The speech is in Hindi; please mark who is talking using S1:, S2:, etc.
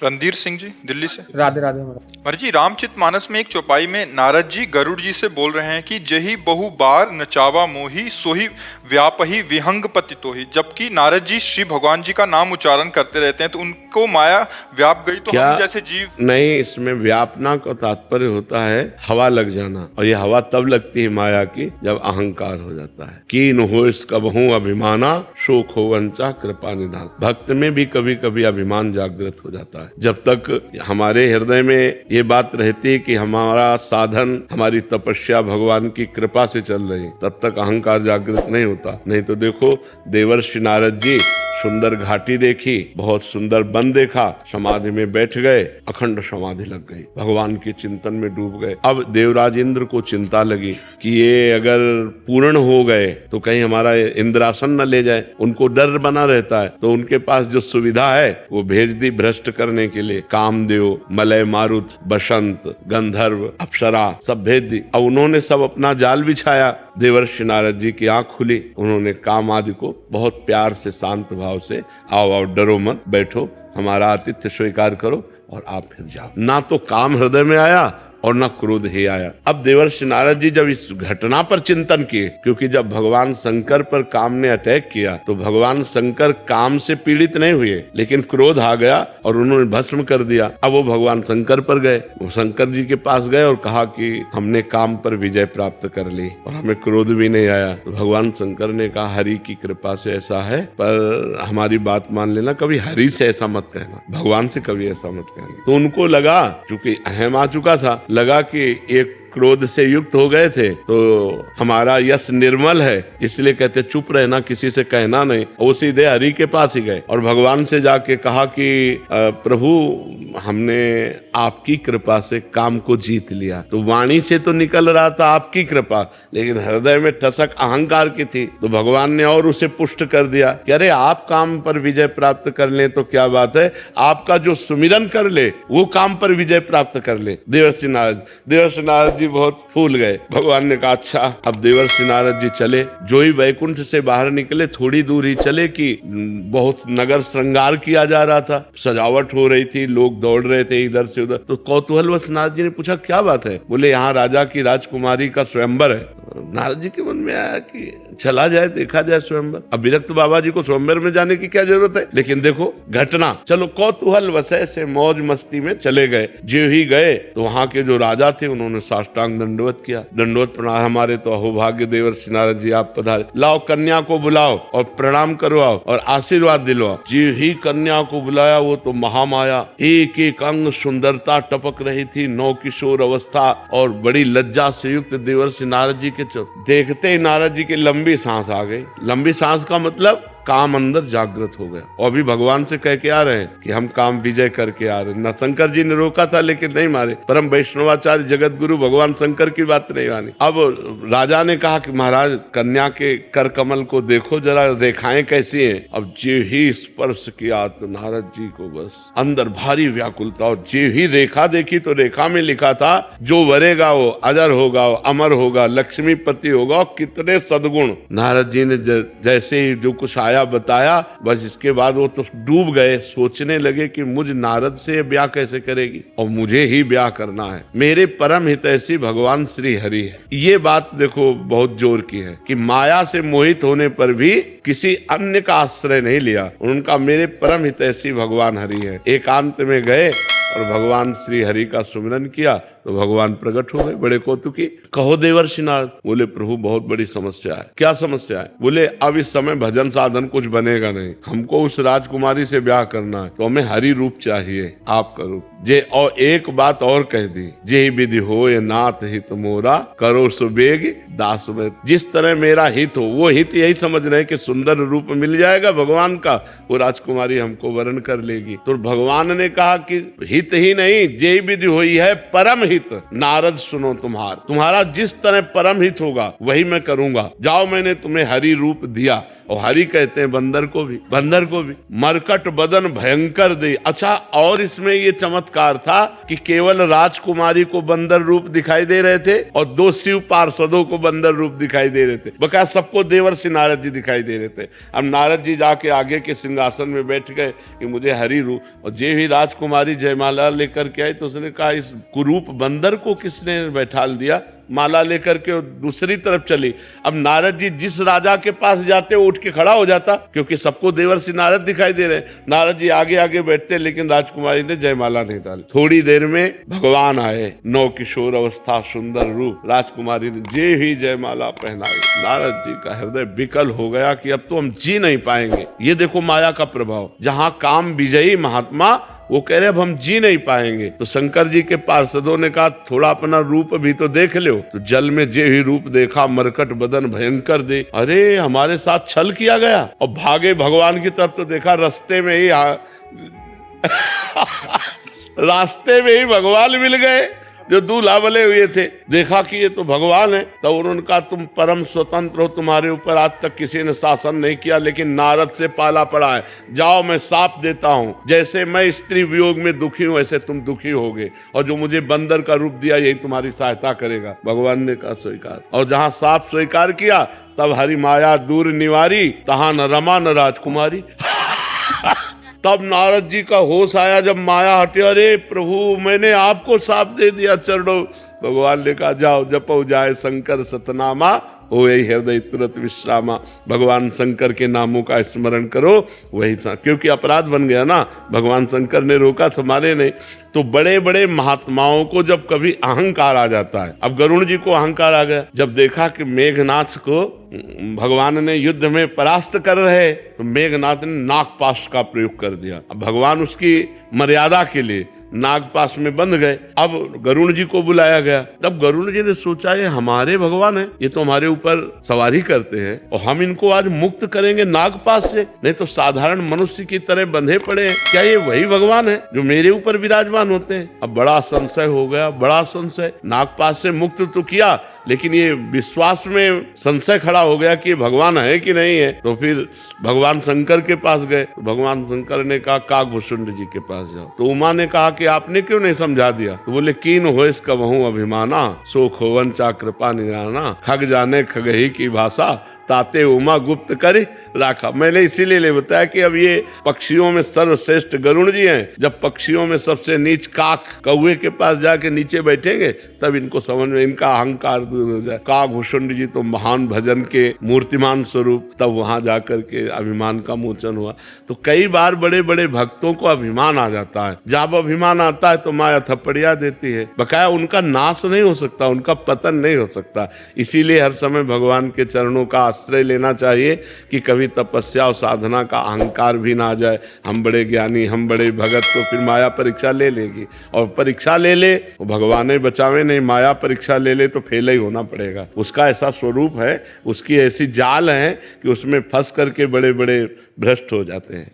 S1: रणधीर सिंह जी दिल्ली से।
S2: राधे राधे
S1: हमारा जी रामचरितमानस में एक चौपाई में नारद जी गरुड़ जी से बोल रहे हैं कि जही बहु बार नचावा मोही सोही व्यापही विहंग पतितोही। जबकि नारद जी श्री भगवान जी का नाम उच्चारण करते रहते हैं तो उनको माया व्याप गई, तो हम जैसे जीव
S3: नहीं। इसमें व्यापना का तात्पर्य होता है हवा लग जाना, और ये हवा तब लगती है माया की जब अहंकार हो जाता है। कीन हो इसका बहु अभिमाना शोक हो वंचा कृपा निधान। भक्त में भी कभी कभी अभिमान जागृत हो जाता है। जब तक हमारे हृदय में ये बात रहती है कि हमारा साधन हमारी तपस्या भगवान की कृपा से चल रही, तब तक अहंकार जागृत नहीं होता। नहीं तो देखो देवर्षि नारद जी सुंदर घाटी देखी, बहुत सुंदर वन देखा, समाधि में बैठ गए, अखंड समाधि लग गई, भगवान के चिंतन में डूब गए। अब देवराज इंद्र को चिंता लगी कि ये अगर पूर्ण हो गए तो कहीं हमारा इंद्रासन न ले जाए। उनको डर बना रहता है, तो उनके पास जो सुविधा है वो भेज दी भ्रष्ट करने के लिए। कामदेव, मलय मारुत, बसंत, गंधर्व, अप्सरा सब भेज दी। अब उन्होंने सब अपना जाल बिछाया। देवर्षि नारद जी की आंख खुली, उन्होंने काम आदि को बहुत प्यार से शांत भाव से, आओ आओ डरो मत, बैठो, हमारा आतिथ्य स्वीकार करो और आप फिर जाओ। ना तो काम हृदय में आया और न क्रोध ही आया। अब देवर्षि नारद जी जब इस घटना पर चिंतन किए, क्योंकि जब भगवान शंकर पर काम ने अटैक किया तो भगवान शंकर काम से पीड़ित नहीं हुए, लेकिन क्रोध आ गया और उन्होंने भस्म कर दिया। अब वो भगवान शंकर पर गए, वो शंकर जी के पास गए और कहा कि हमने काम पर विजय प्राप्त कर ली और हमें क्रोध भी नहीं आया। तो भगवान शंकर ने कहा हरि की कृपा से ऐसा है, पर हमारी बात मान लेना, कभी हरि से ऐसा मत कहना, भगवान से कभी ऐसा मत कहना। तो उनको लगा, चूंकि अहम आ चुका था, लगा कि एक क्रोध से युक्त हो गए थे तो हमारा यश निर्मल है, इसलिए कहते चुप रहना, किसी से कहना नहीं। वो सीधे हरि के पास ही गए और भगवान से जाके कहा कि प्रभु हमने आपकी कृपा से काम को जीत लिया। तो वाणी से तो निकल रहा था आपकी कृपा, लेकिन हृदय में ठसक अहंकार की थी। तो भगवान ने और उसे पुष्ट कर दिया कि अरे आप काम पर विजय प्राप्त कर ले तो क्या बात है, आपका जो सुमिरन कर ले वो काम पर विजय प्राप्त कर ले। देवर्षि नारद जी बहुत फूल गए। भगवान ने कहा अच्छा। अब देवर्षि नारद जी चले, जो ही वैकुंठ से बाहर निकले, थोड़ी दूर ही चले कि बहुत नगर श्रृंगार किया जा रहा था, सजावट हो रही थी, लोग दौड़ रहे थे इधर से उधर। तो कौतूहलवश नारद जी ने पूछा क्या बात है? बोले यहाँ राजा की राजकुमारी का स्वयंवर है। नारद जी के मन में आया कि चला जाए, देखा जाए स्वयंवर। अब विरक्त बाबा जी को स्वयंवर में जाने की क्या जरूरत है, लेकिन देखो घटना, चलो कौतूहल वशे से मौज मस्ती में चले गए। जो ही गए तो वहां के जो राजा थे उन्होंने साष्टांग दंडवत किया। दंडवत प्रणाम, हमारे तो अहोभाग्य देवर्षि नारद जी आप पधारे, लाओ कन्या को बुलाओ और प्रणाम करवाओ और आशीर्वाद दिलवाओ। जो ही कन्या को बुलाया वो तो महामाया, एक एक अंग सुंदरता टपक रही थी, नौ किशोर अवस्था और बड़ी लज्जा से युक्त देवर्षि नारद जी के देखते ही नारद जी की लंबी सांस आ गई। लंबी सांस का मतलब काम अंदर जागृत हो गया और अभी भगवान से कह के आ रहे हैं कि हम काम विजय करके आ रहे हैं। न शंकर जी ने रोका था लेकिन नहीं मारे, परम वैष्णवाचार्य जगत गुरु भगवान शंकर की बात नहीं मानी। अब राजा ने कहा कि महाराज कन्या के कर कमल को देखो जरा, रेखाएं कैसी हैं। अब जे ही स्पर्श किया तो नारद जी को बस अंदर भारी व्याकुलता, और जे ही रेखा देखी तो रेखा में लिखा था जो वरेगा वो अजर होगा, वो अमर होगा, लक्ष्मीपति होगा और कितने सद्गुण। नारद जी ने जैसे ही जो कुछ आया बताया, बस इसके बाद वो तो डूब गए, सोचने लगे कि मुझ नारद से ब्याह कैसे करेगी और मुझे ही ब्याह करना है, मेरे परम हितैषी भगवान श्री हरि है। ये बात देखो बहुत जोर की है कि माया से मोहित होने पर भी किसी अन्य का आश्रय नहीं लिया, उनका मेरे परम हितैषी भगवान हरि है। एकांत में गए और भगवान श्री हरि का सुमिरन किया तो भगवान प्रकट हो गए, बड़े कौतुकी। कहो देवर्षि नारद। बोले प्रभु बहुत बड़ी समस्या है। क्या समस्या है? बोले अब इस समय भजन साधन कुछ बनेगा नहीं, हमको उस राजकुमारी से ब्याह करना है, तो हमें हरि रूप चाहिए, आप करो जे। और एक बात और कह दी, जे विधि हो ये नाथ हित मोरा करो सुबेग दास में। जिस तरह मेरा हित हो, वो हित यही समझ रहे कि सुंदर रूप मिल जाएगा भगवान का, वो राजकुमारी हमको वरण कर लेगी। तो भगवान ने कहा कि हित ही नहीं, जे विधि हुई है परम हित। नारद सुनो तुम्हारा जिस तरह परम हित होगा वही मैं करूंगा। जाओ, मैंने तुम्हें हरि रूप दिया। और हरि कहते हैं बंदर को भी मरकट बदन भयंकर दे। अच्छा, और इसमें ये चमत्कार चमत्कार था कि केवल राजकुमारी को बंदर रूप दिखाई दे रहे थे और 2 शिव पार्षदों को बंदर रूप दिखाई दे रहे थे, बकाया सबको देवर्षि नारद जी दिखाई दे रहे थे। अब नारद जी जाके आगे के सिंहासन में बैठ गए कि मुझे हरि रूप, और जे ही राजकुमारी जयमाला लेकर के आई तो उसने कहा इस कुरूप बंदर को किसने बैठाल दिया, माला लेकर के दूसरी तरफ चली। अब नारद जी जिस राजा के पास जाते उठ के खड़ा हो जाता, क्योंकि सबको देवर्षि नारद दिखाई दे रहे। नारद जी आगे आगे बैठते, लेकिन राजकुमारी ने जयमाला नहीं डाली। थोड़ी देर में भगवान आए, नौ किशोर अवस्था सुंदर रूप, राजकुमारी ने जे ही जयमाला पहनाई, नारद जी का हृदय विकल हो गया कि अब तो हम जी नहीं पाएंगे। ये देखो माया का प्रभाव, जहां काम विजयी महात्मा वो कह रहे अब हम जी नहीं पाएंगे। तो शंकर जी के पार्षदों ने कहा थोड़ा अपना रूप भी तो देख लो। तो जल में जे ही रूप देखा, मरकट बदन भयंकर दे, अरे हमारे साथ छल किया गया। और भागे भगवान की तरफ तो देखा रास्ते में ही रास्ते में ही भगवान मिल गए जो दूल्हा बने हुए थे। देखा कि ये तो भगवान है, तो उन्होंने कहा तुम परम स्वतंत्र हो, तुम्हारे ऊपर आज तक किसी ने शासन नहीं किया, लेकिन नारद से पाला पड़ा है। जाओ मैं साप देता हूँ, जैसे मैं स्त्री वियोग में दुखी हूँ ऐसे तुम दुखी होगे, और जो मुझे बंदर का रूप दिया यही तुम्हारी सहायता करेगा। भगवान ने कहा स्वीकार, और जहाँ साप स्वीकार किया तब हरि माया दूर निवारी, तहाँ न रमा न राजकुमारी। तब नारद जी का होश आया, जब माया हटे, अरे प्रभु मैंने आपको साप दे दिया चरणों। भगवान ने कहा जाओ जपो जाए शंकर सतनामा, हो यही हृदय तुरंत विश्रामा। भगवान शंकर के नामों का स्मरण करो, वही क्योंकि अपराध बन गया ना, भगवान शंकर ने रोका तो मारे नहीं। तो बड़े बड़े महात्माओं को जब कभी अहंकार आ जाता है, अब गरुड़ जी को अहंकार आ गया, जब देखा कि मेघनाथ को भगवान ने युद्ध में परास्त कर रहे, तो मेघनाथ ने नागपाश का प्रयोग कर दिया। अब भगवान उसकी मर्यादा के लिए नागपाश में बंध गए। अब गरुड़ जी को बुलाया गया, तब गरुड़ जी ने सोचा ये हमारे भगवान है, ये तो हमारे ऊपर सवारी करते हैं और हम इनको आज मुक्त करेंगे नागपाश से, नहीं तो साधारण मनुष्य की तरह बंधे पड़े हैं, क्या ये वही भगवान है जो मेरे ऊपर विराजमान होते हैं। अब बड़ा संशय हो गया, बड़ा संशय। नागपाश से मुक्त तो किया, लेकिन ये विश्वास में संशय खड़ा हो गया कि भगवान है कि नहीं है। तो फिर भगवान शंकर के पास गए, तो भगवान शंकर ने कहा काकभूषुंड जी के पास जाओ। तो उमा ने कहा कि आपने क्यों नहीं समझा दिया। तो बोले कीन होइस कबहू अभिमाना, सो खोवन चा कृपा निराना, खग जाने खगही की भाषा, ताते उमा गुप्त करे राखा। मैंने इसीलिए बताया कि अब ये पक्षियों में सर्वश्रेष्ठ गरुड़ जी हैं, जब पक्षियों में सबसे नीच काक कौवे के पास जाके नीचे बैठेंगे तब इनको समझ में इनका अहंकार दूर हो जाए। काकभूषुंड जी तो महान भजन के मूर्तिमान स्वरूप, तब वहां जाकर के अभिमान का मोचन हुआ। तो कई बार बड़े बड़े भक्तों को अभिमान आ जाता है, जब अभिमान आता है तो माया थप्पड़िया देती है, बकाया उनका नाश नहीं हो सकता, उनका पतन नहीं हो सकता। इसीलिए हर समय भगवान के चरणों का आश्रय लेना चाहिए कि कभी तपस्या और साधना का अहंकार भी ना आ जाए। हम बड़े ज्ञानी, हम बड़े भगत, तो फिर माया परीक्षा ले लेगी, और परीक्षा ले ले भगवान बचावे नहीं, माया परीक्षा ले ले तो फेल ही होना पड़ेगा। उसका ऐसा स्वरूप है, उसकी ऐसी जाल है कि उसमें फंस करके बड़े बड़े भ्रष्ट हो जाते हैं।